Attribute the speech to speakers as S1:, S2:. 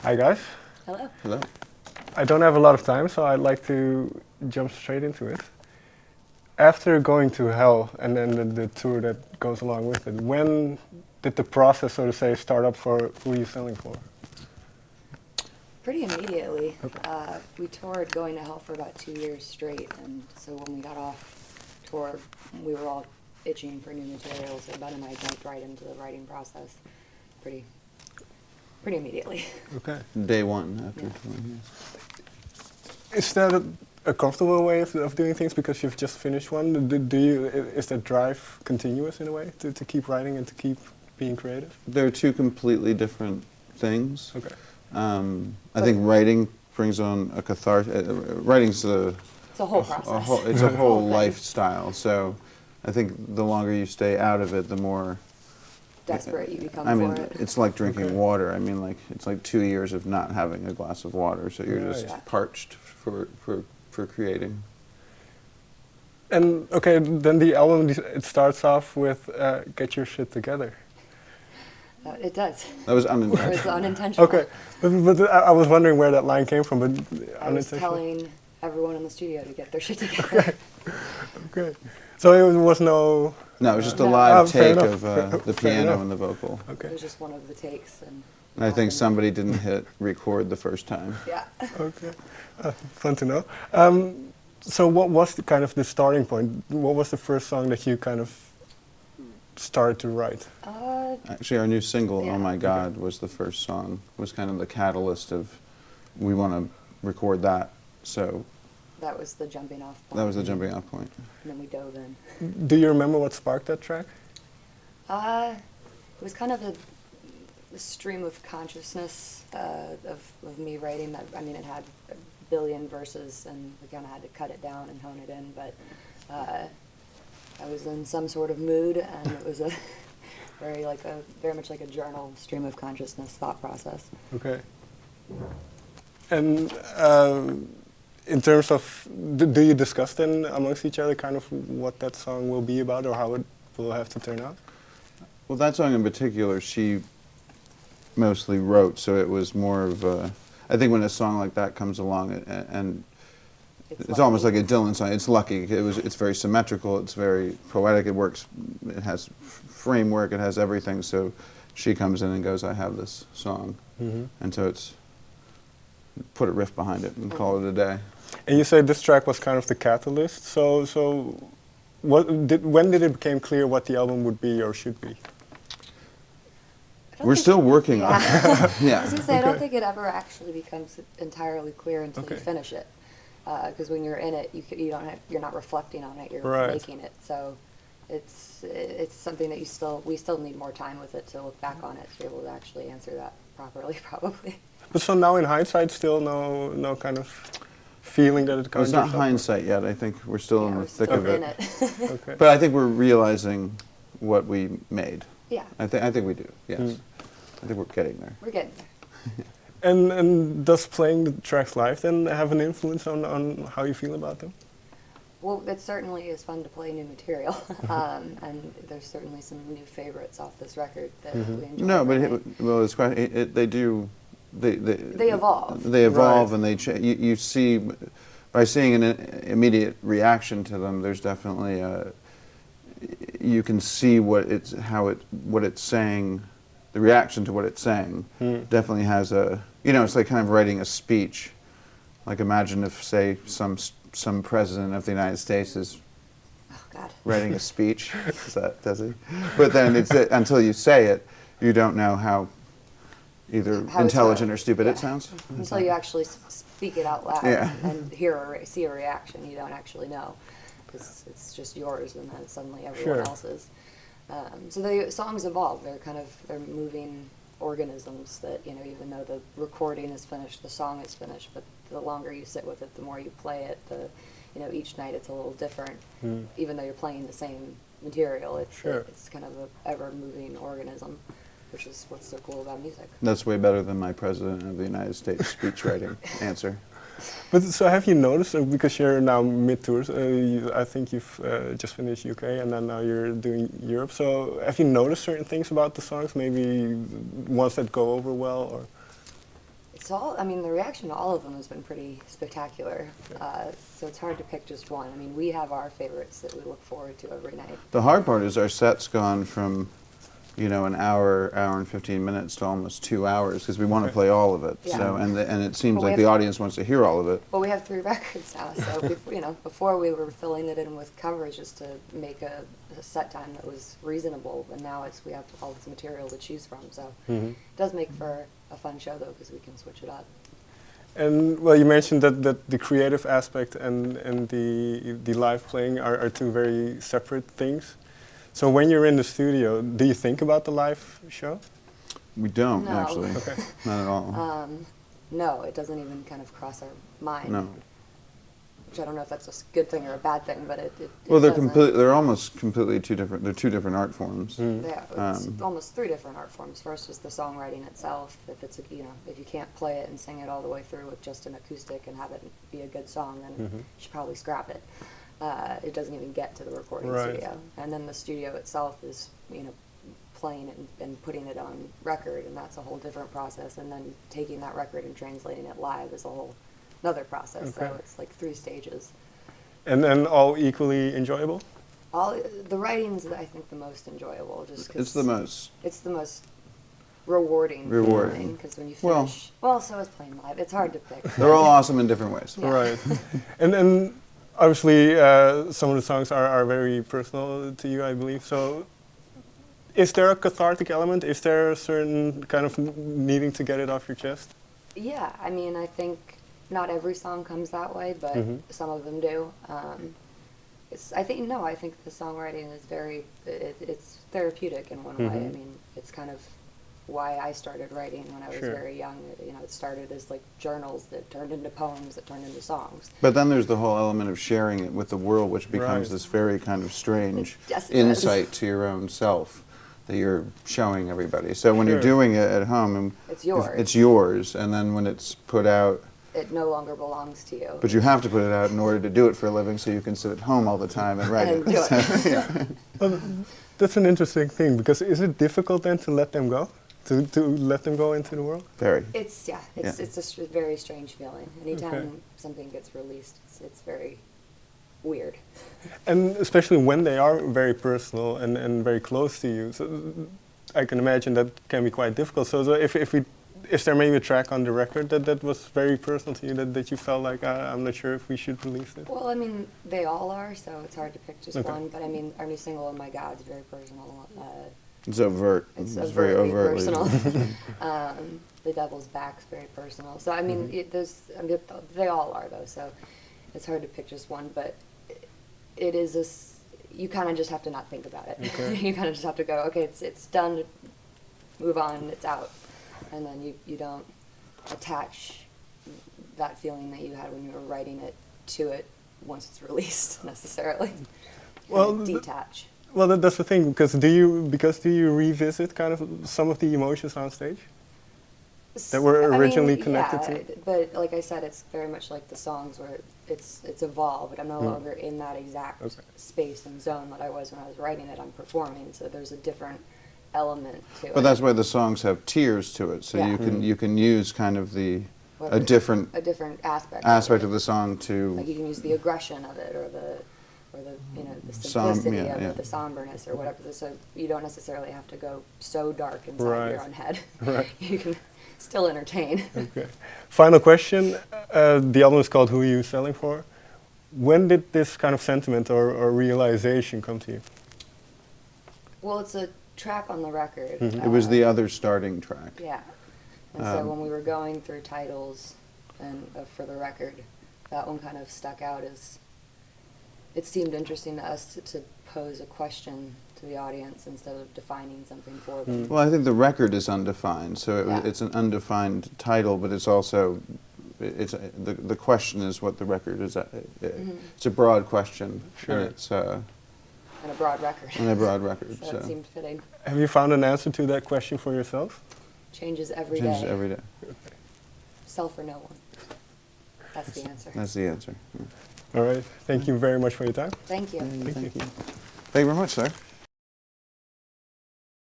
S1: Hi guys.
S2: Hello.
S3: Hello.
S1: I don't have a lot of time, so I'd like to jump straight into it. After going to hell and then the tour that goes along with it, when did the process, so to say, start up for Who Are You Selling For?
S2: Pretty immediately.
S1: Okay.
S2: We toured Going to Hell for about 2 years straight, and so when we got off tour, we were all itching for new material, so Ben and I jumped right into the writing process pretty immediately.
S1: Okay.
S3: Day one after
S2: Yeah.
S3: touring,
S1: Is that a comfortable way of doing things because you've just finished one? Is that drive continuous in a way to keep writing and to keep being creative?
S3: They're two completely different things.
S1: Okay.
S3: I think writing brings on a catharsis. Writing's
S2: It's a whole process.
S3: It's a whole
S2: thing.
S3: lifestyle. So I think the longer you stay out of it, the more
S2: Desperate you become
S3: I mean,
S2: for it.
S3: it's like drinking
S1: Okay.
S3: water. I mean, like it's like 2 years of not having a glass of water, so you're just
S1: Right.
S3: parched for creating.
S1: And okay, then the album, it starts off with Get Your Shit Together.
S2: It does.
S3: That was
S2: It was
S3: unintentional.
S2: unintentional.
S1: Okay, but I was wondering where that line came from, but
S2: I was
S1: unintentional.
S2: telling everyone in the studio to get their shit together.
S1: Okay, so it was no.
S3: No, it was just a
S2: No.
S3: live
S1: Fair
S3: take
S1: enough.
S3: of the
S1: Fair
S3: piano
S1: enough.
S3: and the vocal.
S2: It
S1: Okay,
S2: was just one of the takes, and
S3: And I think somebody didn't hit record the first time.
S2: yeah.
S1: okay, fun to know. So what was the kind of the starting point? What was the first song that you kind of started to write?
S3: Actually, our new single,
S2: Yeah.
S3: "Oh My God," was the first song. Was kind of the catalyst of we want to record that. So
S2: That was the jumping off point.
S3: that was the jumping off point.
S2: And then we dove in.
S1: Do you remember what sparked that track?
S2: It was kind of a stream of consciousness of me writing. That, I mean, it had a billion verses, and we kind of had to cut it down and hone it in. But I was in some sort of mood, and it was a very much like a journal, stream of consciousness thought process.
S1: Okay. And in terms of, do you discuss then amongst each other kind of what that song will be about or how it will have to turn out?
S3: Well, that song in particular, she mostly wrote, so it was more of a. I think when a song like that comes along, and it's almost like a Dylan song. It's lucky. It's very symmetrical. It's very poetic. It works. It has framework. It has everything. So she comes in and goes, "I have this song," and so it's put a riff behind it and call it a day.
S1: And you say this track was kind of the catalyst. So when did it become clear what the album would be or should be?
S2: I don't
S3: We're
S2: think-
S3: still working on it.
S2: I was
S3: Yeah.
S2: gonna say I don't
S1: Okay.
S2: think it ever actually becomes entirely clear until you
S1: Okay.
S2: finish it, because when you're in it, you're not reflecting on it. You're
S1: Right.
S2: making it. So it's something that we still need more time with it to look back on it to be able to actually answer that properly, probably.
S1: But so now in hindsight, still no kind of feeling that it
S3: Well, it's
S1: conjures
S3: not
S1: up?
S3: hindsight yet. I think we're still
S2: Yeah,
S3: in the
S2: we're
S3: thick
S2: still
S3: of
S2: in
S3: it.
S2: it.
S1: Okay.
S3: But I think we're realizing what we made.
S2: Yeah,
S3: I think we do. Yes. I think we're getting there.
S2: we're getting there.
S1: And does playing the tracks live then have an influence on how you feel about them?
S2: Well, it certainly is fun to play new material, and there's certainly some new favorites off this record that we enjoy.
S3: No, but
S2: writing.
S3: it's quite. They do.
S2: They evolve.
S3: They evolve,
S1: Right.
S3: and they you see by seeing an immediate reaction to them. There's definitely you can see what it's saying. The reaction to what it's saying definitely has a. It's like kind of writing a speech. Like imagine if, say, some president of the United States is
S2: Oh God.
S3: writing a speech. Does he? But then until you say it, you don't know how either
S2: How it's
S3: intelligent
S2: wrote.
S3: or stupid
S2: Yeah.
S3: it sounds.
S2: Until you actually speak it out loud
S3: Yeah.
S2: and see a reaction, you don't actually know, because it's just yours, and then suddenly everyone
S1: Sure.
S2: else's. So the songs evolve. They're moving organisms that, even though the recording is finished, the song is finished, but the longer you sit with it, the more you play it, each night it's a little different. Even though you're playing the same material,
S1: Sure.
S2: it's kind of an ever-moving organism, which is what's so cool about music.
S3: That's way better than my president of the United States speech writing answer.
S1: But so have you noticed, because you're now mid-tours, I think you've just finished UK and then now you're doing Europe, so have you noticed certain things about the songs, maybe ones that go over well? Or
S2: It's all, I mean, the reaction to all of them has been pretty spectacular. So it's hard to pick just one. I mean, we have our favorites that we look forward to every night.
S3: The hard part is our set's gone from, you know, an hour and 15 minutes to almost 2 hours because we want to play all of it.
S2: Yeah.
S3: So and it seems
S2: But we
S3: like the
S2: have-
S3: audience wants to hear all of it.
S2: Well, we have 3 records now, so before, you know, before we were filling it in with covers just to make a set time that was reasonable, and now we have all this material to choose from. So it does make for a fun show though, because we can switch it up.
S1: And well, you mentioned that the creative aspect and the live playing are 2 very separate things. So when you're in the studio, do you think about the live show?
S3: We don't
S2: No.
S3: actually,
S1: Okay.
S3: not at all.
S2: No, it doesn't even kind of cross our mind.
S3: No.
S2: Which I don't know if that's a good thing or a bad thing, but it
S3: Well,
S2: doesn't.
S3: they're almost completely 2 different. They're 2 different art forms.
S2: Yeah, it's almost 3 different art forms. First is the songwriting itself. If it's you know, if you can't play it and sing it all the way through with just an acoustic and have it be a good song, then you should probably scrap it. It doesn't even get to the recording
S1: Right.
S2: studio. And then the studio itself is, you know, playing it and putting it on record, and that's a whole different process. And then taking that record and translating it live is a whole another process.
S1: Okay.
S2: So it's like 3 stages.
S1: And then all equally enjoyable?
S2: All the writing's I think the most enjoyable, just 'cause
S3: It's the most.
S2: it's the most rewarding.
S3: Rewarding.
S2: Because when you
S3: Well-
S2: finish, well, so is playing live. It's hard to pick.
S3: They're all awesome in different ways.
S2: Yeah.
S1: Right. And obviously some of the songs are very personal to you, I believe. So is there a cathartic element? Is there a certain kind of needing to get it off your chest?
S2: Yeah, I mean, I think not every song comes that way, but some of them do. I think the songwriting is it's therapeutic in one way. I mean, it's kind of why I started writing when I was
S1: Sure.
S2: very young. You know, it started as like journals that turned into poems that turned into songs.
S3: But then there's the whole element of sharing it with the world, which becomes
S1: Right.
S3: this very kind of strange
S2: Yes, it does.
S3: insight to your own self that you're showing everybody. So when you're
S1: Sure.
S3: doing it at home, and
S2: It's yours.
S3: It's yours, and then when it's put out,
S2: It no longer belongs to you.
S3: but you have to put it out in order to do it for a living, so you can sit at home all the time and write
S2: And
S3: it.
S2: do it.
S3: Yeah.
S1: Well, that's an interesting thing, because is it difficult then to let them go? To let them go into the world?
S3: Very.
S2: It's
S3: Yeah.
S2: it's a very strange feeling. Anytime
S1: Okay.
S2: something gets released, it's very weird.
S1: And especially when they are very personal and very close to you. So I can imagine that can be quite difficult. So is there maybe a track on the record that was very personal to you that you felt like, I'm not sure if we should release it?
S2: Well, I mean, they all are, so it's hard to pick just
S1: Okay.
S2: one. But I mean, our new single, "Oh My God," is very personal.
S3: It's overt.
S2: It's
S3: very
S2: overtly
S3: overtly.
S2: personal. The Devil's Back's very personal. So I mean, they all are though. So it's hard to pick just one. But it is you kind of just have to not think about it.
S1: Okay.
S2: You kind of just have to go, okay, it's done, move on, it's out, and then you don't attach that feeling that you had when you were writing it to it once it's released necessarily.
S1: Well,
S2: Kind of detach.
S1: Well, that's the thing, because do you revisit kind of some of the emotions on stage that were
S2: I mean,
S1: originally connected
S2: yeah,
S1: to it?
S2: But like I said, it's very much like the songs where it's evolved. I'm no longer in that exact
S1: Okay.
S2: space and zone that I was when I was writing it. I'm performing, so there's a different element to it.
S3: But that's why the songs have tiers to it, so
S2: Yeah.
S3: you can use kind of a different
S2: a different aspect
S3: of the song to.
S2: Like you can use the aggression of it, or the the simplicity of it, the somberness, or whatever. So you don't necessarily have to go so dark inside
S1: Right.
S2: your own head.
S1: Right.
S2: You can still entertain.
S1: Okay. Final question. The album is called Who Are You Selling For? When did this kind of sentiment or realization come to you?
S2: Well, it's a track on the record.
S3: It was the other starting track.
S2: Yeah. And so when we were going through titles and for the record, that one kind of stuck out as it seemed interesting to us to pose a question to the audience instead of defining something for them.
S3: Well, I think the record is undefined, so
S2: Yeah.
S3: it's an undefined title, but it's also the question is what the record is. It's a broad question,
S1: Sure.
S3: and it's
S2: And a broad record.
S3: and a broad record.
S2: So it seemed fitting.
S1: Have you found an answer to that question for yourself?
S2: Changes every day.
S3: changes every day.
S2: Self or no one. That's the answer.
S3: That's the answer.
S1: All right. Thank you very much for your time.
S2: Thank you.
S1: Thank you.
S3: Thank you very much, sir.